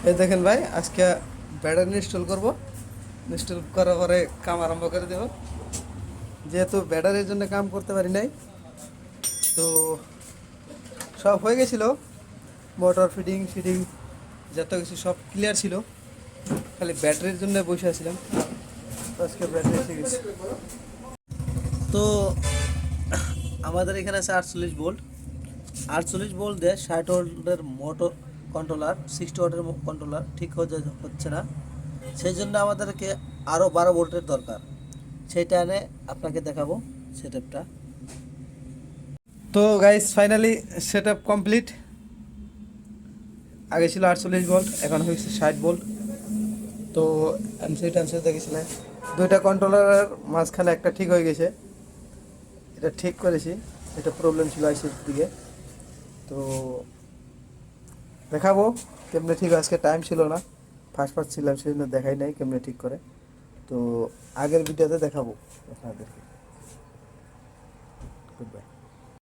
এই দেখেন ভাই, আজকে ব্যাটারি ইনস্টল করব। ইনস্টল করার পরে কাম আরম্ভ করে দেব। যেহেতু ব্যাটারির জন্য কাম করতে পারি নাই, তো সব হয়ে গেছিল। মোটর ফিটিং ফিটিং যত কিছু সব ক্লিয়ার ছিল, খালি ব্যাটারির জন্য বসে আছিলাম। তো আজকে ব্যাটারি এসে গেছে। তো আমাদের এখানে আছে 48 ভোল্ট। 48 ভোল্ট দিয়ে 60 ওয়াটের মোটর কন্ট্রোলার, 60 ওয়াটের কন্ট্রোলার ঠিক হচ্ছে না। সেই জন্য আমাদেরকে আরও 12 ভোল্টের দরকার। সেইটা এনে আপনাকে দেখাবো সেট আপটা। তো guys, finally set up complete. আগে ছিল 48 ভোল্ট, এখন হয়েছে 60 ভোল্ট। তো এমসি টেমসি দেখেছিলেন, দুইটা কন্ট্রোলারের মাঝখানে একটা ঠিক হয়ে গেছে। এটা ঠিক করেছি, এটা প্রবলেম ছিল আইসির দিকে। তো দেখাবো কেমনে ঠিক। আজকে টাইম ছিল না, ফার্স্ট ফার্স্ট ছিলাম, সেই জন্য দেখাই নাই কেমনে ঠিক করে। তো আগের ভিডিওতে দেখাবো আপনাদেরকে।